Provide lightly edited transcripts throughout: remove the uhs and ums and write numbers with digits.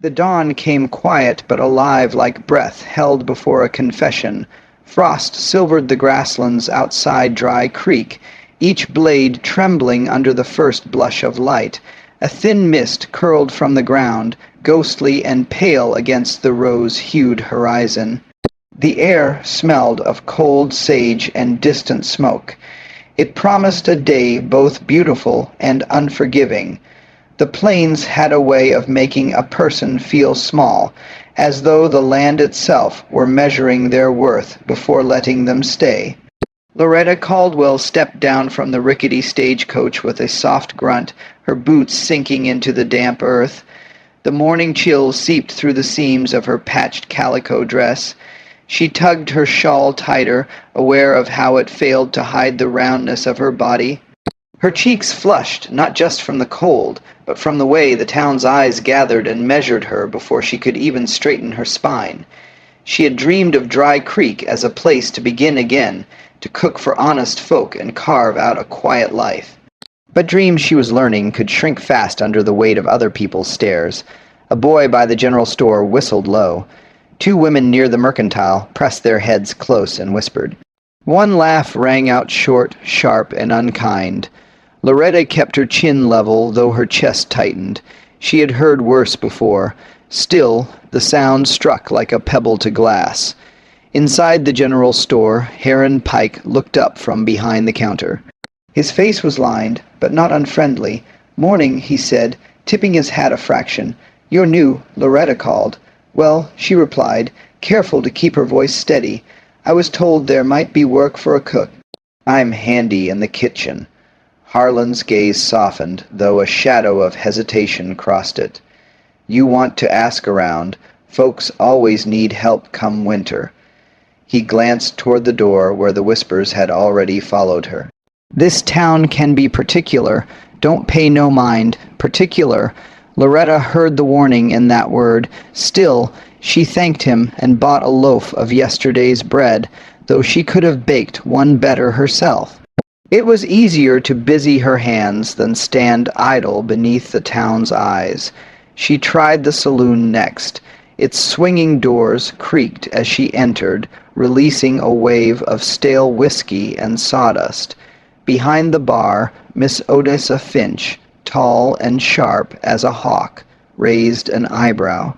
The dawn came quiet but alive like breath held before a confession. Frost silvered the grasslands outside Dry Creek, each blade trembling under the first blush of light. A thin mist curled from the ground, ghostly and pale against the rose-hued horizon. The air smelled of cold sage and distant smoke. It promised a day both beautiful and unforgiving. The plains had a way of making a person feel small, as though the land itself were measuring their worth before letting them stay. Loretta Caldwell stepped down from the rickety stagecoach with a soft grunt, her boots sinking into the damp earth. The morning chill seeped through the seams of her patched calico dress. She tugged her shawl tighter, aware of how it failed to hide the roundness of her body. Her cheeks flushed, not just from the cold, but from the way the town's eyes gathered and measured her before she could even straighten her spine. She had dreamed of Dry Creek as a place to begin again, to cook for honest folk and carve out a quiet life. But dreams, she was learning, could shrink fast under the weight of other people's stares. A boy by the general store whistled low. Two women near the mercantile pressed their heads close and whispered. One laugh rang out short, sharp, and unkind. Loretta kept her chin level, though her chest tightened. She had heard worse before. Still, the sound struck like a pebble to glass. Inside the general store, Heron Pike looked up from behind the counter. His face was lined, but not unfriendly. "Morning," he said, tipping his hat a fraction. "You're new," Loretta called. "Well," she replied, careful to keep her voice steady. "I was told there might be work for a cook. I'm handy in the kitchen." Harlan's gaze softened, though a shadow of hesitation crossed it. "You want to ask around. Folks always need help come winter." He glanced toward the door where the whispers had already followed her. "This town can be particular. Don't pay no mind. Particular." Loretta heard the warning in that word. Still, she thanked him and bought a loaf of yesterday's bread, though she could have baked one better herself. It was easier to busy her hands than stand idle beneath the town's eyes. She tried the saloon next. Its swinging doors creaked as she entered, releasing a wave of stale whiskey and sawdust. Behind the bar, Miss Odessa Finch, tall and sharp as a hawk, raised an eyebrow.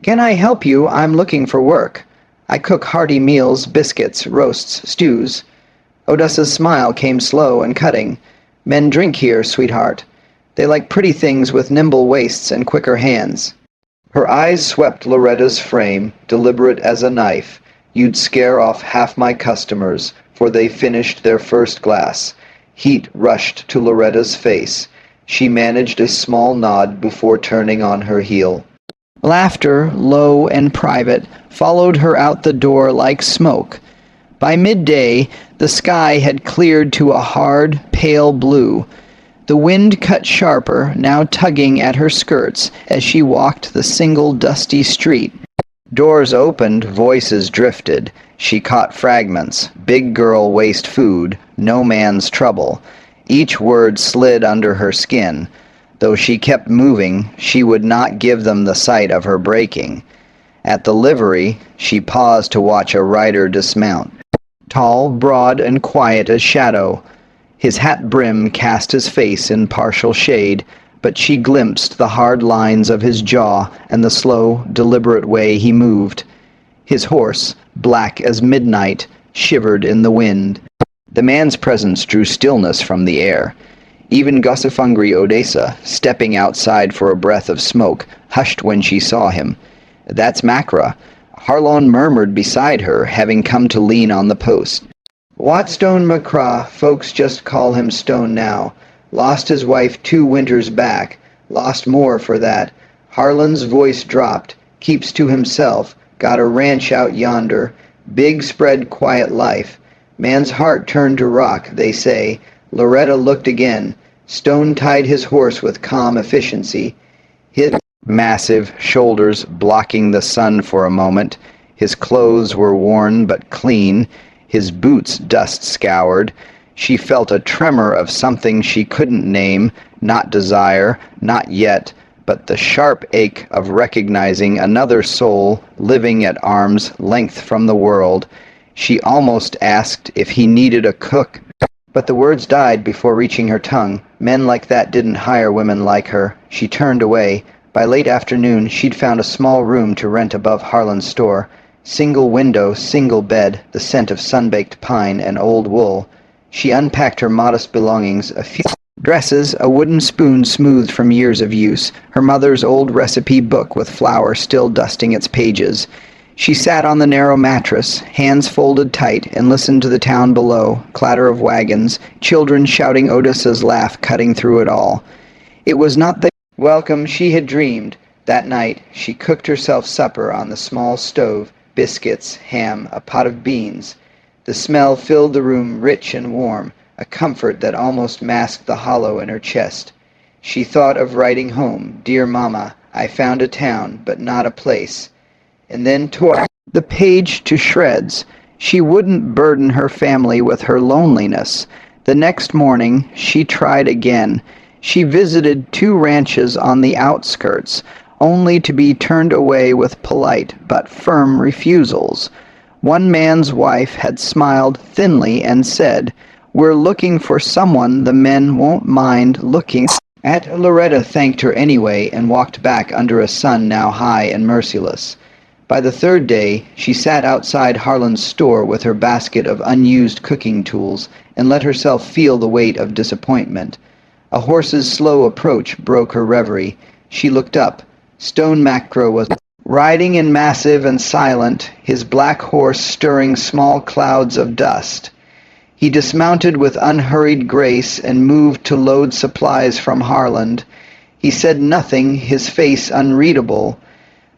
"Can I help you? I'm looking for work. I cook hearty meals, biscuits, roasts, stews." Odessa's smile came slow and cutting. "Men drink here, sweetheart. They like pretty things with nimble waists and quicker hands." Her eyes swept Loretta's frame, deliberate as a knife. "You'd scare off half my customers, for they finished their first glass." Heat rushed to Loretta's face. She managed a small nod before turning on her heel. Laughter, low and private, followed her out the door like smoke. By midday, the sky had cleared to a hard, pale blue. The wind cut sharper, now tugging at her skirts as she walked the single dusty street. Doors opened, voices drifted. She caught fragments. "Big girl waste food. No man's trouble." Each word slid under her skin. Though she kept moving, she would not give them the sight of her breaking. At the livery, she paused to watch a rider dismount. Tall, broad, and quiet as shadow. His hat brim cast his face in partial shade, but she glimpsed the hard lines of his jaw and the slow, deliberate way he moved. His horse, black as midnight, shivered in the wind. The man's presence drew stillness from the air. Even Gossifungri Odessa, stepping outside for a breath of smoke, hushed when she saw him. "That's Macra." Harlon murmured beside her, having come to lean on the post. "Watstone Macra, folks just call him Stone now. Lost his wife 2 winters back. Lost more for that." Harlan's voice dropped. "Keeps to himself. Got a ranch out yonder. Big spread quiet life. Man's heart turned to rock, they say." Loretta looked again. Stone tied his horse with calm efficiency. His massive shoulders blocking the sun for a moment. His clothes were worn but clean, his boots dust-scoured. She felt a tremor of something she couldn't name, not desire, not yet, but the sharp ache of recognizing another soul living at arm's length from the world. She almost asked if he needed a cook, but the words died before reaching her tongue. Men like that didn't hire women like her. She turned away. By late afternoon, she'd found a small room to rent above Harlan's store. Single window, single bed, the scent of sun-baked pine and old wool. She unpacked her modest belongings, a few dresses, a wooden spoon smoothed from years of use, her mother's old recipe book with flour still dusting its pages. She sat on the narrow mattress, hands folded tight, and listened to the town below, clatter of wagons, children shouting Odysseus' laugh cutting through it all. It was not the welcome she had dreamed. That night she cooked herself supper on the small stove, biscuits, ham, a pot of beans. The smell filled the room rich and warm, a comfort that almost masked the hollow in her chest. She thought of writing home, "Dear Mama, I found a town, but not a place," and then tore the page to shreds. She wouldn't burden her family with her loneliness. The next morning she tried again. She visited 2 ranches on the outskirts, only to be turned away with polite but firm refusals. One man's wife had smiled thinly and said, "We're looking for someone the men won't mind looking at." Loretta thanked her anyway and walked back under a sun now high and merciless. By the 3rd day, she sat outside Harlan's store with her basket of unused cooking tools and let herself feel the weight of disappointment. A horse's slow approach broke her reverie. She looked up. Stone Macro was riding in massive and silent, his black horse stirring small clouds of dust. He dismounted with unhurried grace and moved to load supplies from Harlan. He said nothing, his face unreadable,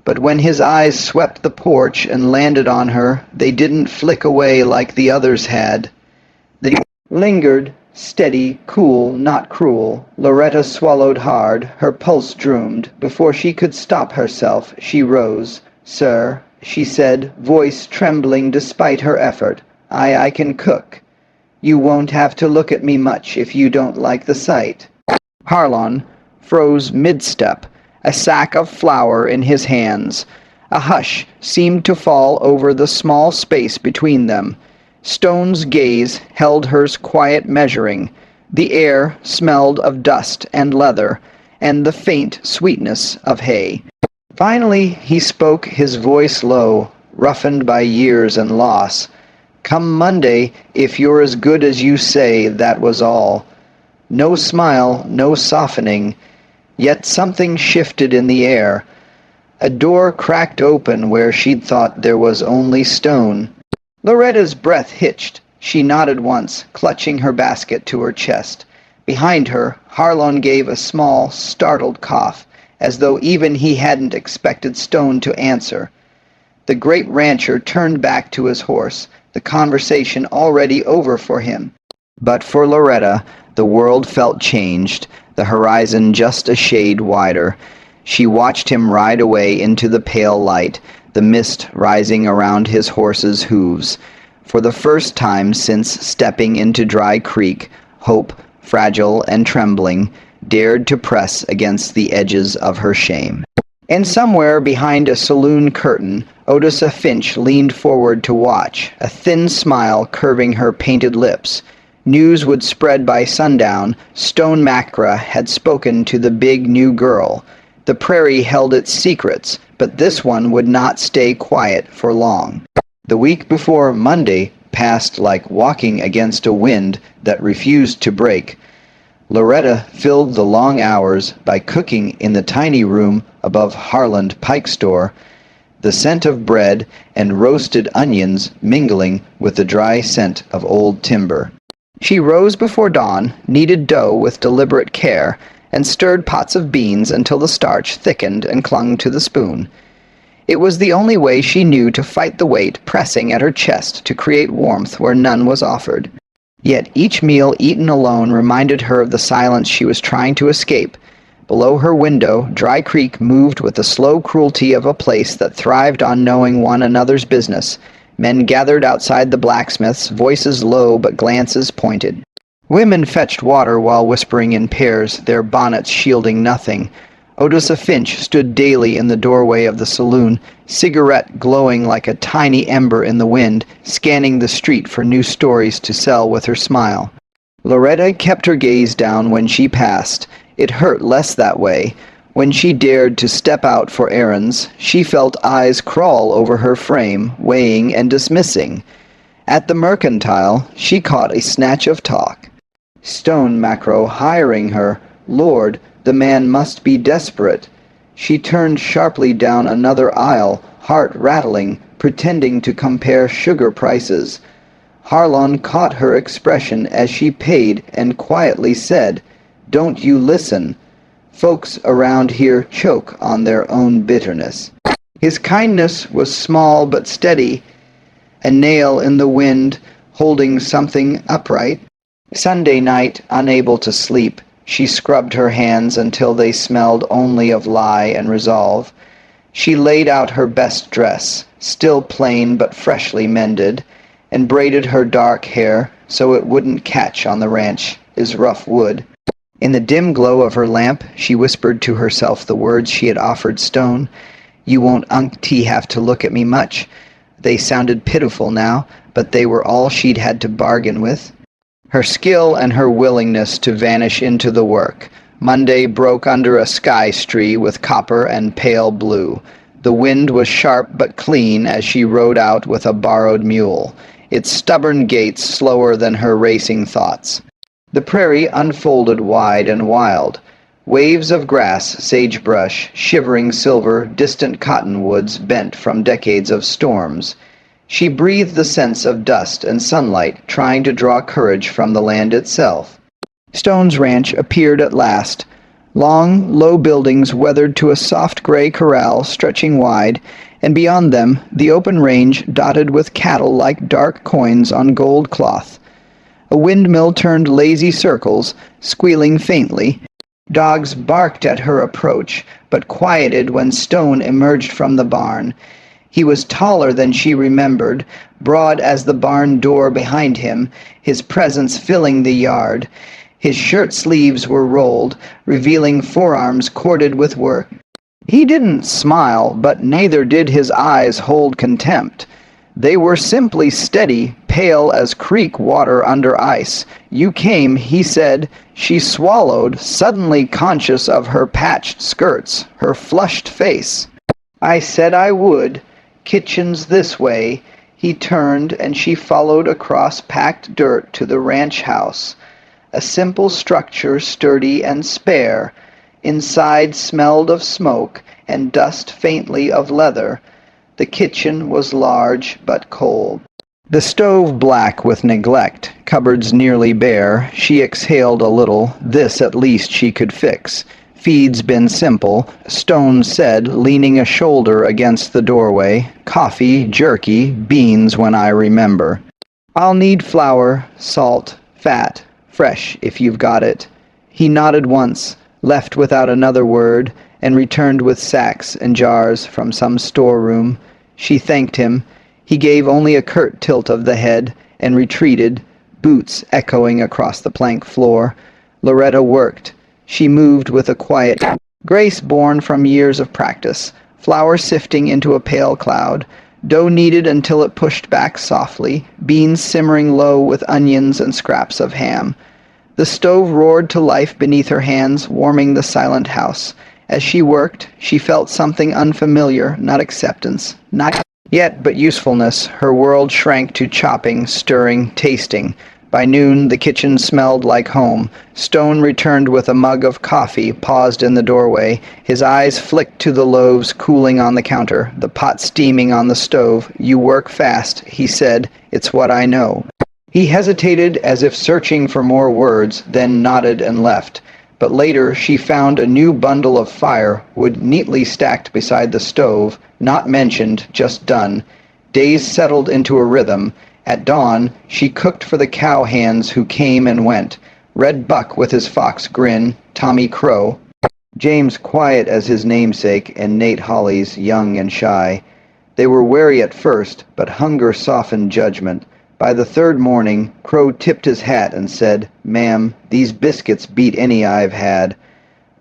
but when his eyes swept the porch and landed on her, they didn't flick away like the others had. They lingered, steady, cool, not cruel. Loretta swallowed hard, her pulse droomed. Before she could stop herself, she rose. "Sir," she said, voice trembling despite her effort, I can cook. You won't have to look at me much if you don't like the sight." Harlan froze mid-step, a sack of flour in his hands. A hush seemed to fall over the small space between them. Stone's gaze held hers quiet measuring. The air smelled of dust and leather, and the faint sweetness of hay. Finally he spoke, his voice low, roughened by years and loss. "Come Monday, if you're as good as you say," that was all. No smile, no softening, yet something shifted in the air. A door cracked open where she'd thought there was only stone. Loretta's breath hitched. She nodded once, clutching her basket to her chest. Behind her, Harlan gave a small, startled cough, as though even he hadn't expected Stone to answer. The great rancher turned back to his horse, the conversation already over for him. But for Loretta, the world felt changed, the horizon just a shade wider. She watched him ride away into the pale light, the mist rising around his horse's hooves. For the first time since stepping into Dry Creek, hope, fragile and trembling, dared to press against the edges of her shame. And somewhere behind a saloon curtain, Odessa Finch leaned forward to watch, a thin smile curving her painted lips. News would spread by sundown. Stone Macra had spoken to the big new girl. The prairie held its secrets, but this one would not stay quiet for long. The week before Monday passed like walking against a wind that refused to break. Loretta filled the long hours by cooking in the tiny room above Harland Pike Store, the scent of bread and roasted onions mingling with the dry scent of old timber. She rose before dawn, kneaded dough with deliberate care, and stirred pots of beans until the starch thickened and clung to the spoon. It was the only way she knew to fight the weight pressing at her chest to create warmth where none was offered. Yet each meal eaten alone reminded her of the silence she was trying to escape. Below her window, Dry Creek moved with the slow cruelty of a place that thrived on knowing one another's business. Men gathered outside the blacksmith's, voices low but glances pointed. Women fetched water while whispering in pairs, their bonnets shielding nothing. Odessa Finch stood daily in the doorway of the saloon, cigarette glowing like a tiny ember in the wind, scanning the street for new stories to sell with her smile. Loretta kept her gaze down when she passed. It hurt less that way. When she dared to step out for errands, she felt eyes crawl over her frame, weighing and dismissing. At the Mercantile, she caught a snatch of talk. Stone Macro hiring her. Lord, the man must be desperate. She turned sharply down another aisle, heart rattling, pretending to compare sugar prices. Harlon caught her expression as she paid and quietly said, "Don't you listen. Folks around here choke on their own bitterness." His kindness was small but steady, a nail in the wind holding something upright. Sunday night, unable to sleep, she scrubbed her hands until they smelled only of lye and resolve. She laid out her best dress, still plain but freshly mended, and braided her dark hair so it wouldn't catch on the ranch as rough wood. In the dim glow of her lamp, she whispered to herself the words she had offered Stone. "You won't have to look at me much." They sounded pitiful now, but they were all she'd had to bargain with. Her skill and her willingness to vanish into the work. Monday broke under a sky streak with copper and pale blue. The wind was sharp but clean as she rode out with a borrowed mule, its stubborn gaits slower than her racing thoughts. The prairie unfolded wide and wild. Waves of grass, sagebrush, shivering silver, distant cottonwoods bent from decades of storms. She breathed the sense of dust and sunlight, trying to draw courage from the land itself. Stone's ranch appeared at last. Long, low buildings weathered to a soft gray corral stretching wide, and beyond them the open range dotted with cattle like dark coins on gold cloth. A windmill turned lazy circles, squealing faintly. Dogs barked at her approach, but quieted when Stone emerged from the barn. He was taller than she remembered, broad as the barn door behind him, his presence filling the yard. His shirt sleeves were rolled, revealing forearms corded with work. He didn't smile, but neither did his eyes hold contempt. They were simply steady, pale as creek water under ice. "You came," he said. She swallowed, suddenly conscious of her patched skirts, her flushed face. "I said I would. Kitchen's this way." He turned, and she followed across packed dirt to the ranch house. A simple structure, sturdy and spare. Inside smelled of smoke, and dust faintly of leather. The kitchen was large but cold. The stove black with neglect, cupboards nearly bare. She exhaled a little. This at least she could fix. "Feed's been simple," Stone said, leaning a shoulder against the doorway. "Coffee, jerky, beans when I remember. I'll need flour, salt, fat, fresh if you've got it." He nodded once, left without another word, and returned with sacks and jars from some storeroom. She thanked him. He gave only a curt tilt of the head, and retreated, boots echoing across the plank floor. Loretta worked. She moved with a quiet grace born from years of practice, flour sifting into a pale cloud, dough kneaded until it pushed back softly, beans simmering low with onions and scraps of ham. The stove roared to life beneath her hands, warming the silent house. As she worked, she felt something unfamiliar, not acceptance, not yet but usefulness. Her world shrank to chopping, stirring, tasting. By noon, the kitchen smelled like home. Stone returned with a mug of coffee, paused in the doorway. His eyes flicked to the loaves cooling on the counter, the pot steaming on the stove. "You work fast," he said. "It's what I know." He hesitated as if searching for more words, then nodded and left. But later she found a new bundle of firewood neatly stacked beside the stove, not mentioned, just done. Days settled into a rhythm. At dawn, she cooked for the cowhands who came and went. Red Buck with his fox grin, Tommy Crow, James quiet as his namesake, and Nate Hollies young and shy. They were wary at first, but hunger softened judgment. By the third morning, Crow tipped his hat and said, "Ma'am, these biscuits beat any I've had."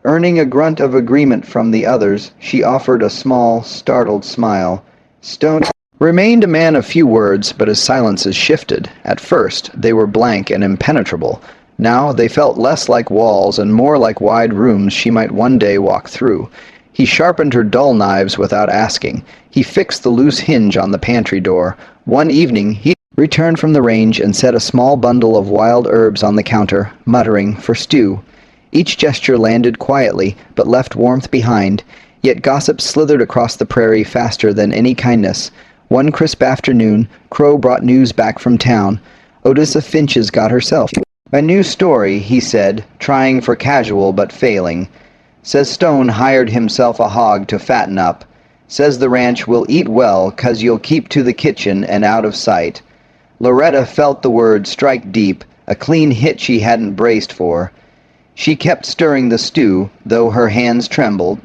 Earning a grunt of agreement from the others, she offered a small, startled smile. Stone remained a man of few words, but his silences shifted. At first, they were blank and impenetrable. Now they felt less like walls and more like wide rooms she might one day walk through. He sharpened her dull knives without asking. He fixed the loose hinge on the pantry door. One evening, he returned from the range and set a small bundle of wild herbs on the counter, muttering, "For stew." Each gesture landed quietly, but left warmth behind. Yet gossip slithered across the prairie faster than any kindness. One crisp afternoon, Crow brought news back from town. Odessa Finch's got herself a new story, he said, trying for casual but failing. Says Stone hired himself a hog to fatten up. Says the ranch will eat well 'cause you'll keep to the kitchen and out of sight. Loretta felt the word strike deep, a clean hit she hadn't braced for. She kept stirring the stew, though her hands trembled.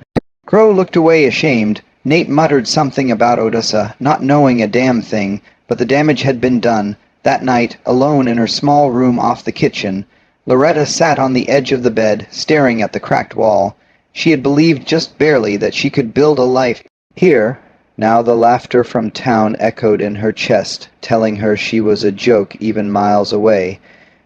Crow looked away ashamed. Nate muttered something about Odessa, not knowing a damn thing, but the damage had been done. That night, alone in her small room off the kitchen, Loretta sat on the edge of the bed, staring at the cracked wall. She had believed just barely that she could build a life here. Now the laughter from town echoed in her chest, telling her she was a joke even miles away.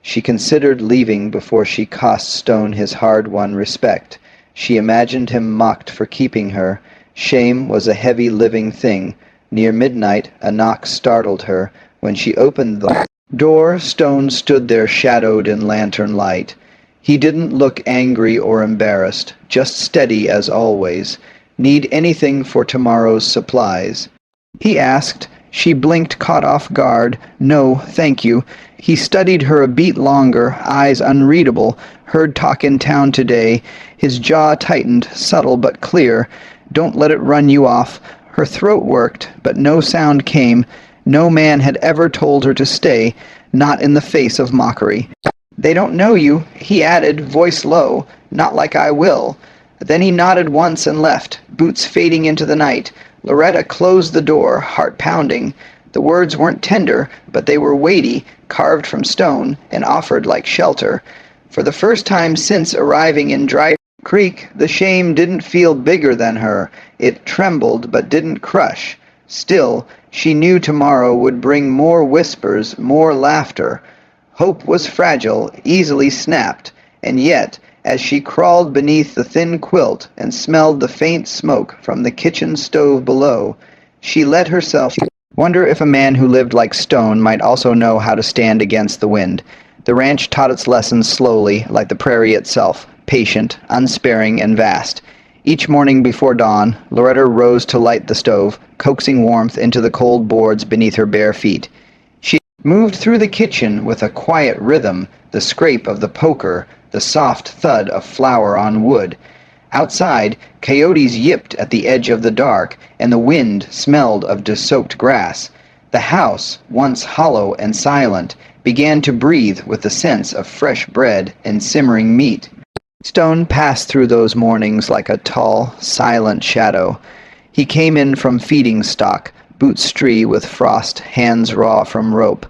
She considered leaving before she cost Stone his hard-won respect. She imagined him mocked for keeping her. Shame was a heavy living thing. Near midnight, a knock startled her. When she opened the door, Stone stood there shadowed in lantern light. He didn't look angry or embarrassed, just steady as always. "Need anything for tomorrow's supplies?" he asked. She blinked, caught off guard. "No, thank you." He studied her a beat longer, eyes unreadable. "Heard talk in town today." His jaw tightened, subtle but clear. "Don't let it run you off." Her throat worked, but no sound came. No man had ever told her to stay, not in the face of mockery. "They don't know you," he added, voice low. "Not like I will." Then he nodded once and left, boots fading into the night. Loretta closed the door, heart pounding. The words weren't tender, but they were weighty, carved from stone, and offered like shelter. For the first time since arriving in Dry Creek, the shame didn't feel bigger than her. It trembled but didn't crush. Still, she knew tomorrow would bring more whispers, more laughter. Hope was fragile, easily snapped, and yet, as she crawled beneath the thin quilt and smelled the faint smoke from the kitchen stove below, she let herself wonder if a man who lived like Stone might also know how to stand against the wind. The ranch taught its lessons slowly, like the prairie itself, patient, unsparing, and vast. Each morning before dawn, Loretta rose to light the stove, coaxing warmth into the cold boards beneath her bare feet. She moved through the kitchen with a quiet rhythm, the scrape of the poker, the soft thud of flour on wood. Outside, coyotes yipped at the edge of the dark, and the wind smelled of desoaked grass. The house, once hollow and silent, began to breathe with the sense of fresh bread and simmering meat. Stone passed through those mornings like a tall, silent shadow. He came in from feeding stock, boots stree with frost, hands raw from rope.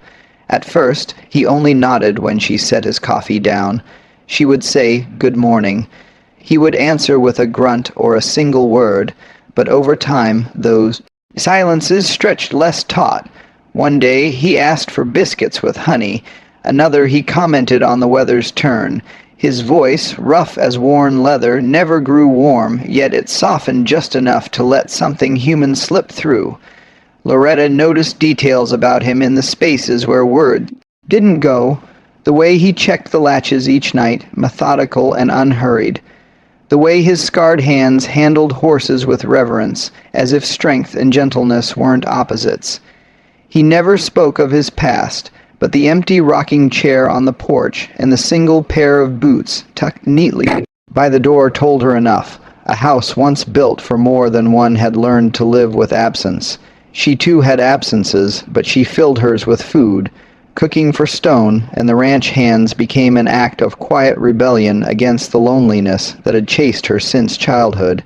At first, he only nodded when she set his coffee down. She would say, "Good morning." He would answer with a grunt or a single word, but over time those silences stretched less taut. One day he asked for biscuits with honey. Another he commented on the weather's turn. His voice, rough as worn leather, never grew warm, yet it softened just enough to let something human slip through. Loretta noticed details about him in the spaces where word didn't go. The way he checked the latches each night, methodical and unhurried. The way his scarred hands handled horses with reverence, as if strength and gentleness weren't opposites. He never spoke of his past, but the empty rocking chair on the porch and the single pair of boots tucked neatly by the door told her enough. A house once built for more than one had learned to live with absence. She too had absences, but she filled hers with food. Cooking for Stone and the ranch hands became an act of quiet rebellion against the loneliness that had chased her since childhood.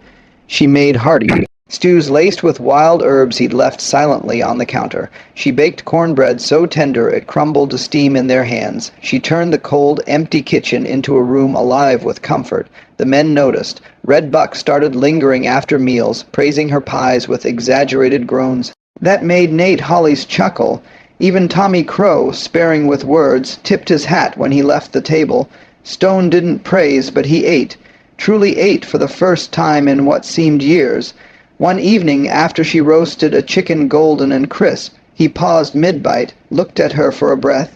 She made hearty stews laced with wild herbs he'd left silently on the counter. She baked cornbread so tender it crumbled to steam in their hands. She turned the cold, empty kitchen into a room alive with comfort. The men noticed. Red Buck started lingering after meals, praising her pies with exaggerated groans. That made Nate Holly's chuckle. Even Tommy Crow, sparing with words, tipped his hat when he left the table. Stone didn't praise, but he ate. Truly ate for the first time in what seemed years. One evening, after she roasted a chicken golden and crisp, he paused mid-bite, looked at her for a breath,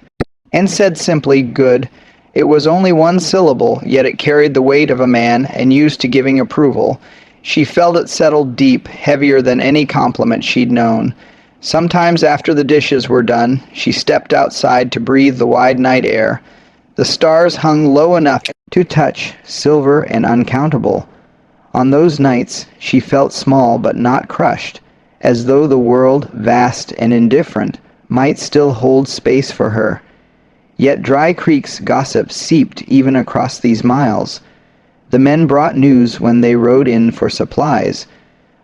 and said simply, "Good." It was only one syllable, yet it carried the weight of a man and used to giving approval. She felt it settled deep, heavier than any compliment she'd known. Sometimes after the dishes were done, she stepped outside to breathe the wide night air. The stars hung low enough to touch, silver and uncountable. On those nights, she felt small but not crushed, as though the world, vast and indifferent, might still hold space for her. Yet Dry Creek's gossip seeped even across these miles. The men brought news when they rode in for supplies.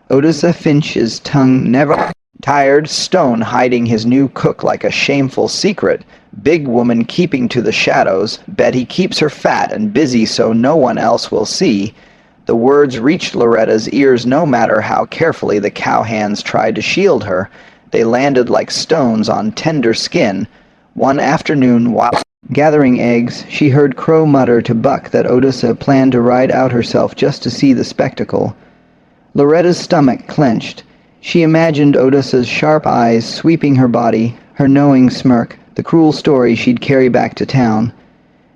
Odessa Finch's tongue never tired, Stone hiding his new cook like a shameful secret, Big Woman keeping to the shadows, Betty keeps her fat and busy so no one else will see. The words reached Loretta's ears no matter how carefully the cowhands tried to shield her. They landed like stones on tender skin. One afternoon, while gathering eggs, she heard Crow mutter to Buck that Odessa planned to ride out herself just to see the spectacle. Loretta's stomach clenched. She imagined Odessa's sharp eyes sweeping her body, her knowing smirk, the cruel story she'd carry back to town.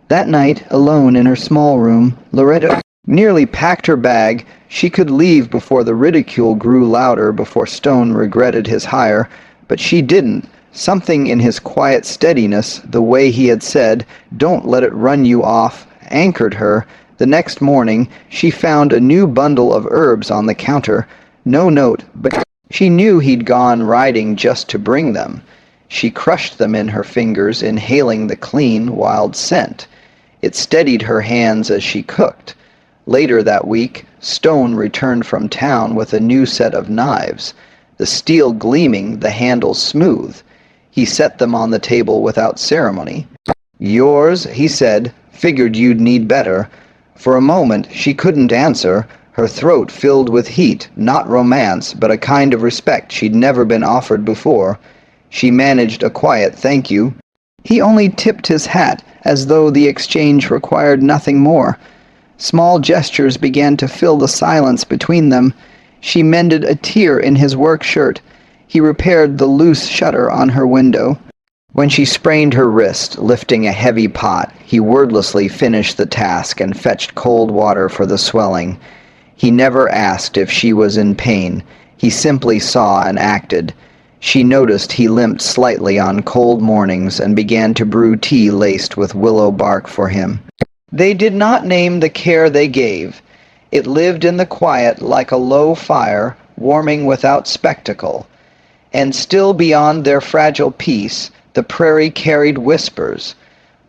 That night, alone in her small room, Loretta nearly packed her bag. She could leave before the ridicule grew louder, before Stone regretted his hire, but she didn't. Something in his quiet steadiness, the way he had said, "Don't let it run you off," anchored her. The next morning, she found a new bundle of herbs on the counter. No note, but she knew he'd gone riding just to bring them. She crushed them in her fingers, inhaling the clean, wild scent. It steadied her hands as she cooked. Later that week, Stone returned from town with a new set of knives, the steel gleaming, the handles smooth. He set them on the table without ceremony. "Yours," he said. "Figured you'd need better." For a moment she couldn't answer, her throat filled with heat, not romance, but a kind of respect she'd never been offered before. She managed a quiet thank you. He only tipped his hat, as though the exchange required nothing more. Small gestures began to fill the silence between them. She mended a tear in his work shirt. He repaired the loose shutter on her window. When she sprained her wrist, lifting a heavy pot, he wordlessly finished the task and fetched cold water for the swelling. He never asked if she was in pain. He simply saw and acted. She noticed he limped slightly on cold mornings and began to brew tea laced with willow bark for him. They did not name the care they gave. It lived in the quiet like a low fire, warming without spectacle. And still beyond their fragile peace, the prairie carried whispers.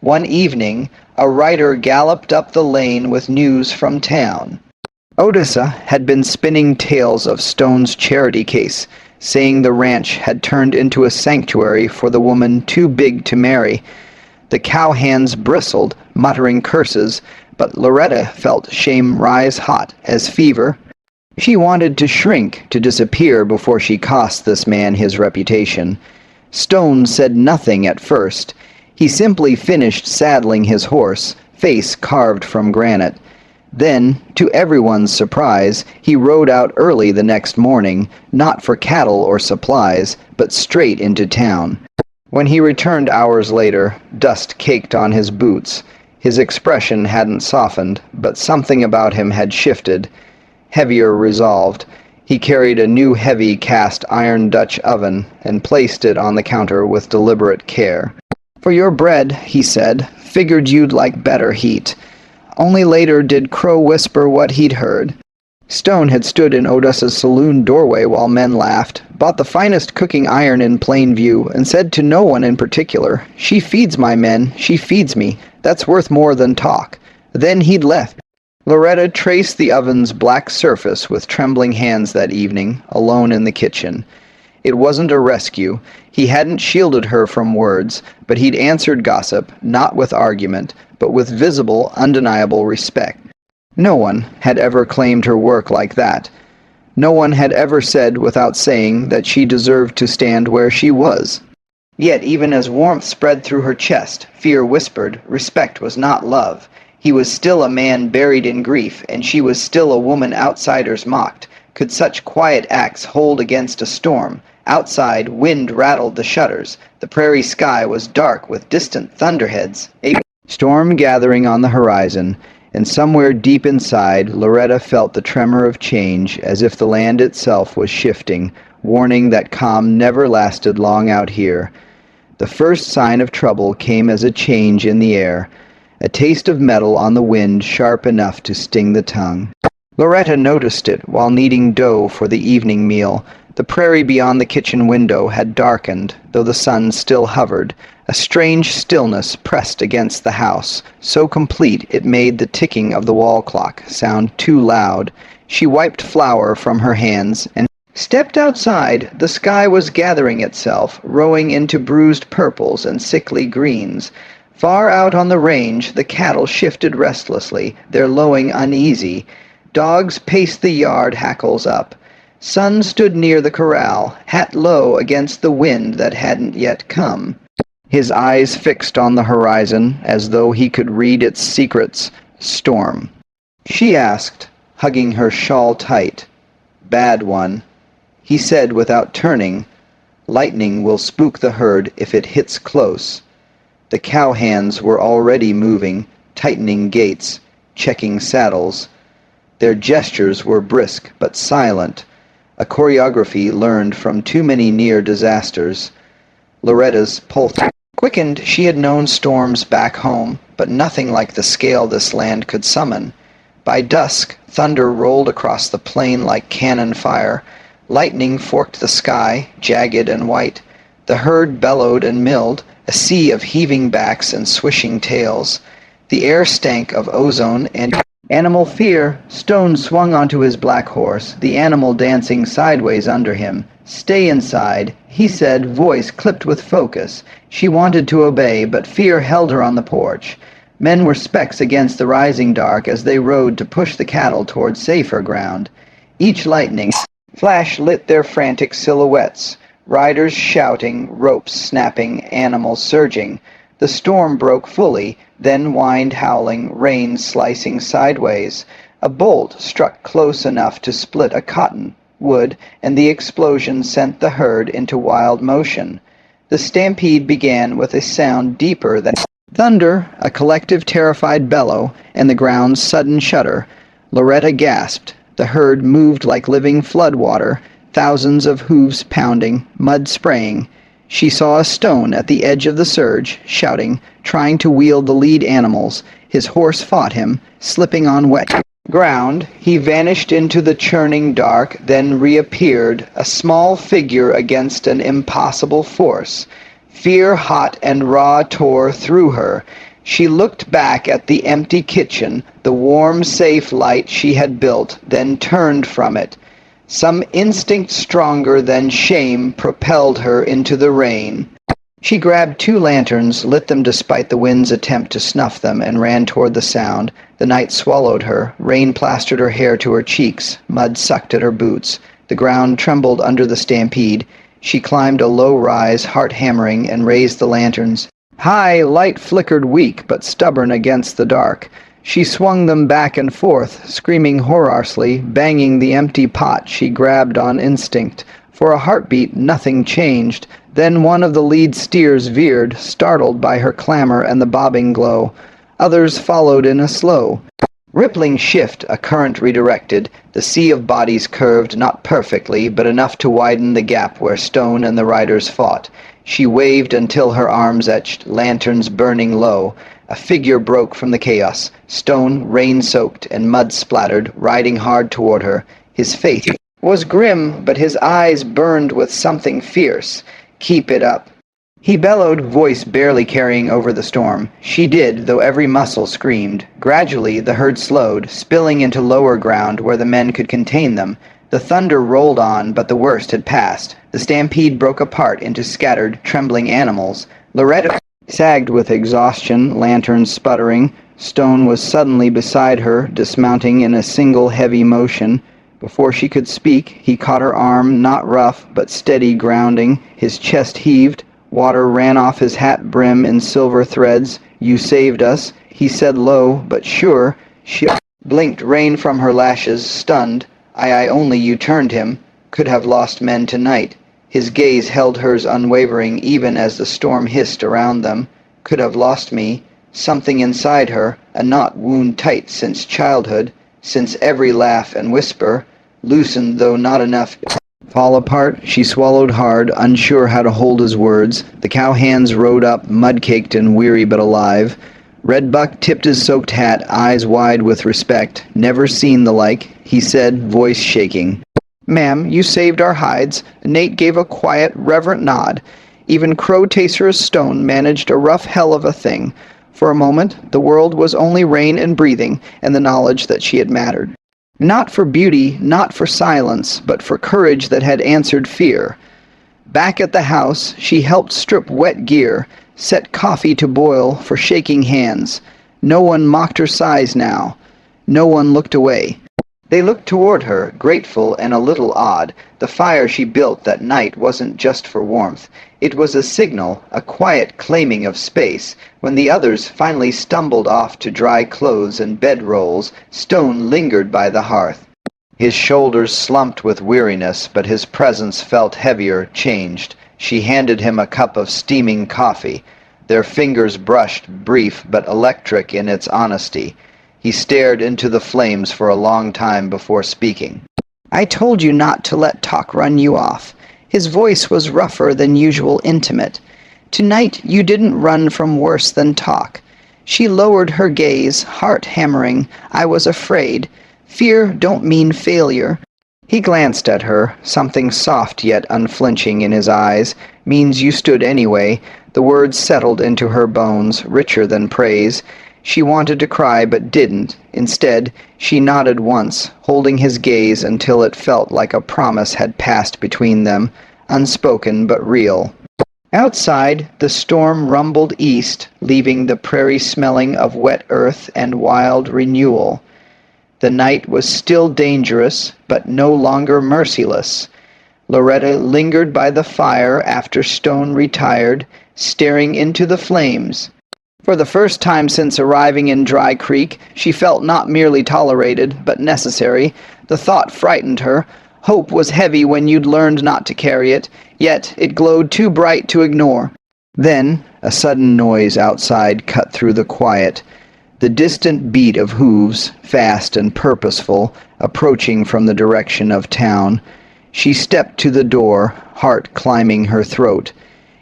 One evening, a rider galloped up the lane with news from town. Odessa had been spinning tales of Stone's charity case, saying the ranch had turned into a sanctuary for the woman too big to marry. The cowhands bristled, muttering curses, but Loretta felt shame rise hot as fever. She wanted to shrink, to disappear before she cost this man his reputation. Stone said nothing at first. He simply finished saddling his horse, face carved from granite. Then, to everyone's surprise, he rode out early the next morning, not for cattle or supplies, but straight into town. When he returned hours later, dust caked on his boots. His expression hadn't softened, but something about him had shifted. Heavier resolved. He carried a new heavy cast iron Dutch oven and placed it on the counter with deliberate care. "For your bread," he said, "figured you'd like better heat." Only later did Crow whisper what he'd heard. Stone had stood in Odessa's saloon doorway while men laughed, bought the finest cooking iron in plain view, and said to no one in particular, "She feeds my men, she feeds me. That's worth more than talk." Then he'd left. Loretta traced the oven's black surface with trembling hands that evening, alone in the kitchen. It wasn't a rescue. He hadn't shielded her from words, but he'd answered gossip, not with argument, but with visible, undeniable respect. No one had ever claimed her work like that. No one had ever said without saying that she deserved to stand where she was. Yet even as warmth spread through her chest, fear whispered, respect was not love. He was still a man buried in grief, and she was still a woman outsiders mocked. Could such quiet acts hold against a storm? Outside, wind rattled the shutters. The prairie sky was dark with distant thunderheads. A storm gathering on the horizon, and somewhere deep inside, Loretta felt the tremor of change, as if the land itself was shifting, warning that calm never lasted long out here. The first sign of trouble came as a change in the air, a taste of metal on the wind sharp enough to sting the tongue. Loretta noticed it while kneading dough for the evening meal. The prairie beyond the kitchen window had darkened, though the sun still hovered. A strange stillness pressed against the house, so complete it made the ticking of the wall clock sound too loud. She wiped flour from her hands and stepped outside. The sky was gathering itself, rowing into bruised purples and sickly greens. Far out on the range, the cattle shifted restlessly, their lowing uneasy. Dogs paced the yard, hackles up. Sun stood near the corral, hat low against the wind that hadn't yet come, his eyes fixed on the horizon as though he could read its secrets. Storm. She asked, hugging her shawl tight. Bad one. He said without turning, lightning will spook the herd if it hits close. The cowhands were already moving, tightening gaits, checking saddles. Their gestures were brisk but silent, a choreography learned from too many near disasters. Loretta's pulse quickened. She had known storms back home, but nothing like the scale this land could summon. By dusk, thunder rolled across the plain like cannon fire. Lightning forked the sky, jagged and white. The herd bellowed and milled, a sea of heaving backs and swishing tails. The air stank of ozone and animal fear. Stone swung onto his black horse, the animal dancing sideways under him. Stay inside, he said, voice clipped with focus. She wanted to obey, but fear held her on the porch. Men were specks against the rising dark as they rode to push the cattle toward safer ground. Each lightning flash lit their frantic silhouettes, riders shouting, ropes snapping, animals surging. The storm broke fully, then wind howling, rain slicing sideways. A bolt struck close enough to split a cottonwood, and the explosion sent the herd into wild motion. The stampede began with a sound deeper than thunder, a collective terrified bellow, and the ground's sudden shudder. Loretta gasped. The herd moved like living floodwater, thousands of hooves pounding, mud spraying. She saw a Stone at the edge of the surge, shouting, trying to wield the lead animals. His horse fought him, slipping on wet ground. He vanished into the churning dark, then reappeared, a small figure against an impossible force. Fear hot and raw tore through her. She looked back at the empty kitchen, the warm, safe light she had built, then turned from it. Some instinct stronger than shame propelled her into the rain. She grabbed 2 lanterns, lit them despite the wind's attempt to snuff them, and ran toward the sound. The night swallowed her. Rain plastered her hair to her cheeks. Mud sucked at her boots. The ground trembled under the stampede. She climbed a low rise, heart hammering, and raised the lanterns. High, light flickered weak, but stubborn against the dark. She swung them back and forth, screaming horrorously, banging the empty pot she grabbed on instinct. For a heartbeat, nothing changed. Then one of the lead steers veered, startled by her clamor and the bobbing glow. Others followed in a slow, rippling shift, a current redirected. The sea of bodies curved, not perfectly, but enough to widen the gap where Stone and the riders fought. She waved until her arms etched, lanterns burning low. A figure broke from the chaos, Stone rain-soaked and mud-splattered, riding hard toward her. His face was grim, but his eyes burned with something fierce. Keep it up, he bellowed, voice barely carrying over the storm. She did, though every muscle screamed. Gradually, the herd slowed, spilling into lower ground where the men could contain them. The thunder rolled on, but the worst had passed. The stampede broke apart into scattered, trembling animals. Loretta sagged with exhaustion, lanterns sputtering. Stone was suddenly beside her, dismounting in a single heavy motion. Before she could speak, he caught her arm, not rough, but steady grounding. His chest heaved. Water ran off his hat brim in silver threads. "You saved us," he said low, but sure. She blinked rain from her lashes, stunned. I only you turned him. Could have lost men tonight. His gaze held hers unwavering, even as the storm hissed around them. Could have lost me. Something inside her, a knot wound tight since childhood, since every laugh and whisper, loosened though not enough. Fall apart, she swallowed hard, unsure how to hold his words. The cow hands rode up, mud-caked and weary but alive. Redbuck tipped his soaked hat, eyes wide with respect. "Never seen the like," he said, voice shaking. "Ma'am, you saved our hides." Nate gave a quiet, reverent nod. Even Crow-Tacer Stone managed a rough hell of a thing. For a moment, the world was only rain and breathing, and the knowledge that she had mattered. Not for beauty, not for silence, but for courage that had answered fear. Back at the house, she helped strip wet gear, set coffee to boil for shaking hands. No one mocked her size now. No one looked away. They looked toward her, grateful and a little awed. The fire she built that night wasn't just for warmth. It was a signal, a quiet claiming of space. When the others finally stumbled off to dry clothes and bedrolls, Stone lingered by the hearth. His shoulders slumped with weariness, but his presence felt heavier, changed. She handed him a cup of steaming coffee. Their fingers brushed, brief but electric in its honesty. He stared into the flames for a long time before speaking. "I told you not to let talk run you off." His voice was rougher than usual, intimate. "Tonight you didn't run from worse than talk." She lowered her gaze, heart hammering. "I was afraid. Fear don't mean failure." He glanced at her, something soft yet unflinching in his eyes. "Means you stood anyway." The words settled into her bones, richer than praise. She wanted to cry, but didn't. Instead, she nodded once, holding his gaze until it felt like a promise had passed between them, unspoken but real. Outside, the storm rumbled east, leaving the prairie smelling of wet earth and wild renewal. The night was still dangerous, but no longer merciless. Loretta lingered by the fire after Stone retired, staring into the flames. For the first time since arriving in Dry Creek, she felt not merely tolerated, but necessary. The thought frightened her. Hope was heavy when you'd learned not to carry it, yet it glowed too bright to ignore. Then, a sudden noise outside cut through the quiet. The distant beat of hooves, fast and purposeful, approaching from the direction of town. She stepped to the door, heart climbing her throat.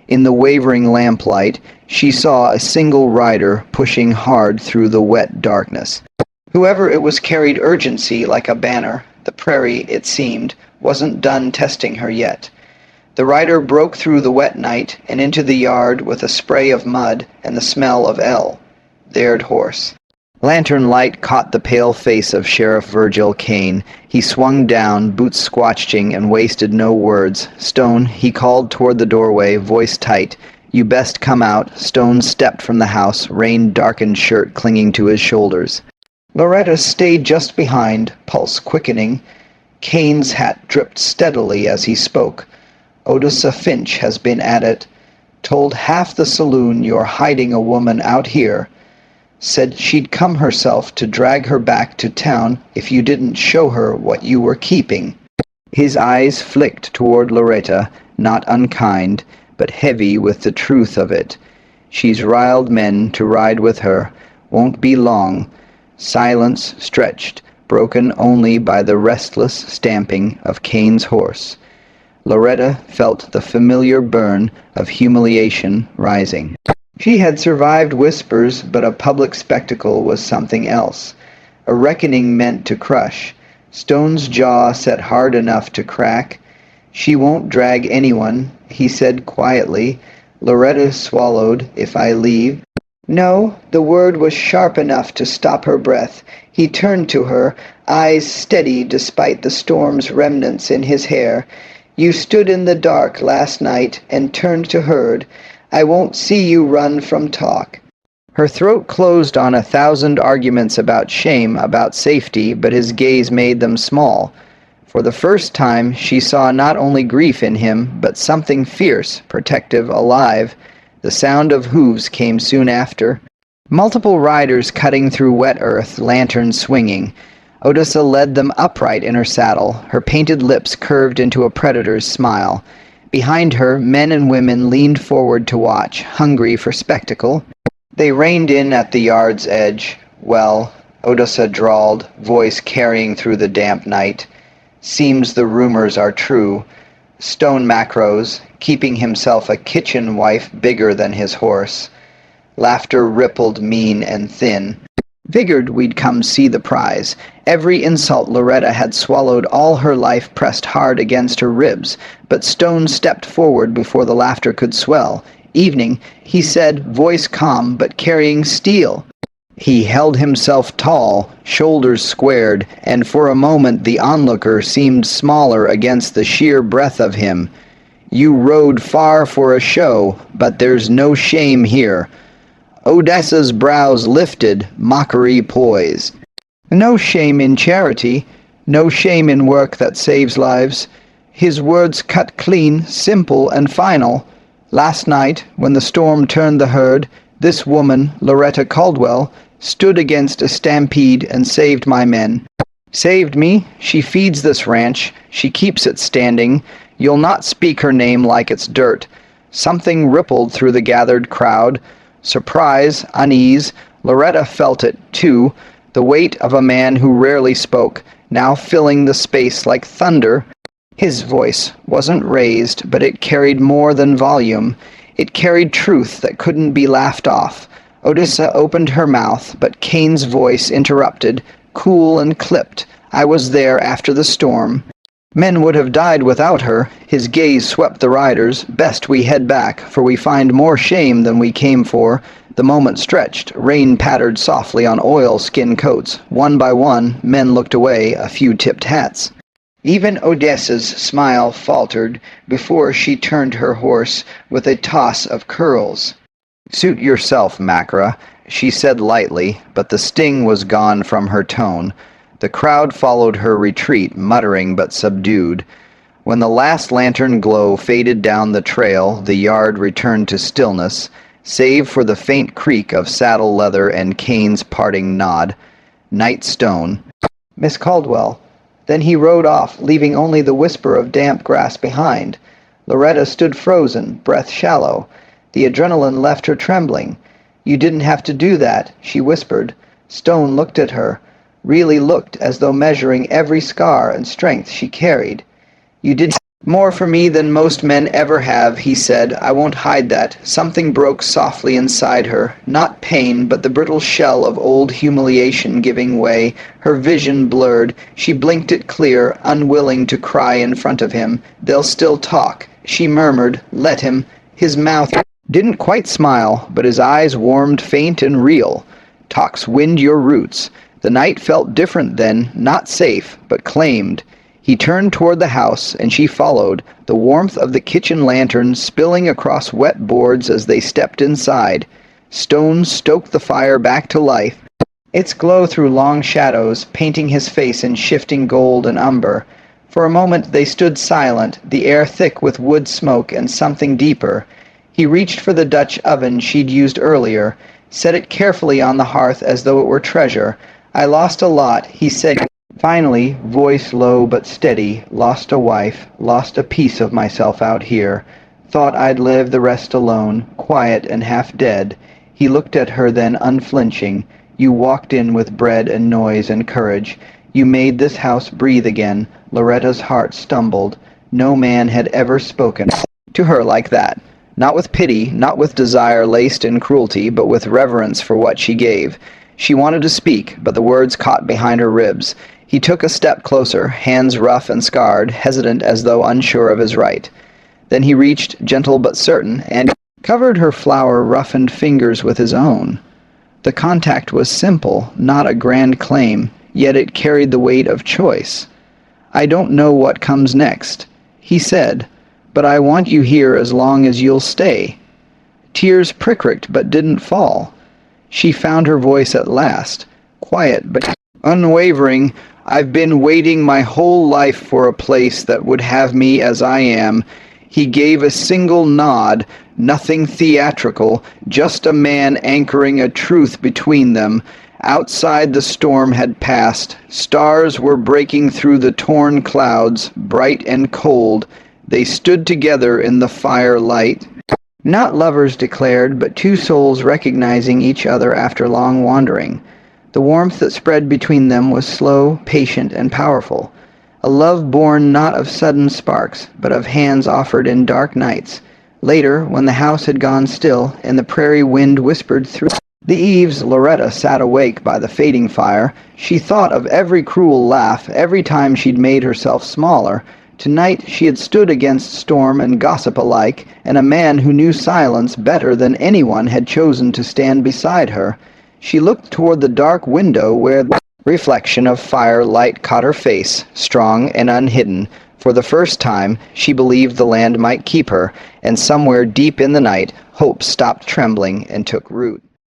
In the wavering lamplight, she saw a single rider pushing hard through the wet darkness. Whoever it was carried urgency like a banner. The prairie, it seemed, wasn't done testing her yet. The rider broke through the wet night and into the yard with a spray of mud and the smell of Their horse. Lantern light caught the pale face of Sheriff Virgil Kane. He swung down, boots squatching, and wasted no words. "Stone," he called toward the doorway, voice tight. "You best come out." Stone stepped from the house, rain-darkened shirt clinging to his shoulders. Loretta stayed just behind, pulse quickening. Kane's hat dripped steadily as he spoke. "Odessa Finch has been at it. Told half the saloon you're hiding a woman out here. Said she'd come herself to drag her back to town if you didn't show her what you were keeping." His eyes flicked toward Loretta, not unkind, but heavy with the truth of it. "She's riled men to ride with her. Won't be long." Silence stretched, broken only by the restless stamping of Kane's horse. Loretta felt the familiar burn of humiliation rising. She had survived whispers, but a public spectacle was something else. A reckoning meant to crush. Stone's jaw set hard enough to crack. "She won't drag anyone," he said quietly. Loretta swallowed. "If I leave?" No, the word was sharp enough to stop her breath. He turned to her, eyes steady despite the storm's remnants in his hair. "You stood in the dark last night and turned to herd. I won't see you run from talk." Her throat closed on 1,000 arguments about shame, about safety, but his gaze made them small. For the first time, she saw not only grief in him, but something fierce, protective, alive. The sound of hooves came soon after. Multiple riders cutting through wet earth, lanterns swinging. Odessa led them upright in her saddle, her painted lips curved into a predator's smile. Behind her, men and women leaned forward to watch, hungry for spectacle. They reined in at the yard's edge. "Well," Odessa drawled, voice carrying through the damp night, "seems the rumors are true." Stone macros, keeping himself a kitchen wife bigger than his horse. Laughter rippled mean and thin. "Figured we'd come see the prize." Every insult Loretta had swallowed all her life pressed hard against her ribs, but Stone stepped forward before the laughter could swell. "Evening," he said, voice calm but carrying steel. He held himself tall, shoulders squared, and for a moment the onlooker seemed smaller against the sheer breadth of him. "You rode far for a show, but there's no shame here." Odessa's brows lifted, mockery poised. "No shame in charity, no shame in work that saves lives." His words cut clean, simple, and final. "Last night, when the storm turned the herd, this woman, Loretta Caldwell, stood against a stampede and saved my men. Saved me. She feeds this ranch. She keeps it standing. You'll not speak her name like it's dirt." Something rippled through the gathered crowd. Surprise, unease. Loretta felt it, too, the weight of a man who rarely spoke, now filling the space like thunder. His voice wasn't raised, but it carried more than volume. It carried truth that couldn't be laughed off. Odessa opened her mouth, but Kane's voice interrupted, cool and clipped. "I was there after the storm. Men would have died without her." His gaze swept the riders. "Best we head back, for we find more shame than we came for." The moment stretched. Rain pattered softly on oil-skin coats. One by one, men looked away, a few tipped hats. Even Odessa's smile faltered before she turned her horse with a toss of curls. "Suit yourself, Macra," she said lightly, but the sting was gone from her tone. The crowd followed her retreat, muttering but subdued. When the last lantern glow faded down the trail, the yard returned to stillness, save for the faint creak of saddle leather and Kane's parting nod. Night Stone. "Miss Caldwell." Then he rode off, leaving only the whisper of damp grass behind. Loretta stood frozen, breath shallow. The adrenaline left her trembling. "You didn't have to do that," she whispered. Stone looked at her, really looked as though measuring every scar and strength she carried. "You did more for me than most men ever have," he said. "I won't hide that." Something broke softly inside her. Not pain, but the brittle shell of old humiliation giving way. Her vision blurred. She blinked it clear, unwilling to cry in front of him. "They'll still talk." She murmured, "Let him." His mouth didn't quite smile, but his eyes warmed faint and real. "Talks wind your roots." The night felt different then, not safe, but claimed. He turned toward the house, and she followed, the warmth of the kitchen lantern spilling across wet boards as they stepped inside. Stone stoked the fire back to life, its glow through long shadows, painting his face in shifting gold and umber. For a moment they stood silent, the air thick with wood smoke and something deeper. He reached for the Dutch oven she'd used earlier, set it carefully on the hearth as though it were treasure. "I lost a lot," he said. Finally, voice low but steady, "Lost a wife, lost a piece of myself out here. Thought I'd live the rest alone, quiet and half dead." He looked at her then unflinching. "You walked in with bread and noise and courage. You made this house breathe again." Loretta's heart stumbled. No man had ever spoken to her like that. Not with pity, not with desire laced in cruelty, but with reverence for what she gave. She wanted to speak, but the words caught behind her ribs. He took a step closer, hands rough and scarred, hesitant as though unsure of his right. Then he reached, gentle but certain, and covered her flower-roughened fingers with his own. The contact was simple, not a grand claim, yet it carried the weight of choice. "I don't know what comes next," he said, "but I want you here as long as you'll stay." Tears pricked but didn't fall. She found her voice at last, quiet but unwavering. "I've been waiting my whole life for a place that would have me as I am." He gave a single nod, nothing theatrical, just a man anchoring a truth between them. Outside the storm had passed. Stars were breaking through the torn clouds, bright and cold. They stood together in the firelight. Not lovers declared, but two souls recognizing each other after long wandering. The warmth that spread between them was slow, patient, and powerful. A love born not of sudden sparks, but of hands offered in dark nights. Later, when the house had gone still, and the prairie wind whispered through the eaves, Loretta sat awake by the fading fire. She thought of every cruel laugh, every time she'd made herself smaller. Tonight she had stood against storm and gossip alike, and a man who knew silence better than anyone had chosen to stand beside her. She looked toward the dark window where the reflection of firelight caught her face, strong and unhidden. For the first time, she believed the land might keep her, and somewhere deep in the night, hope stopped trembling and took root.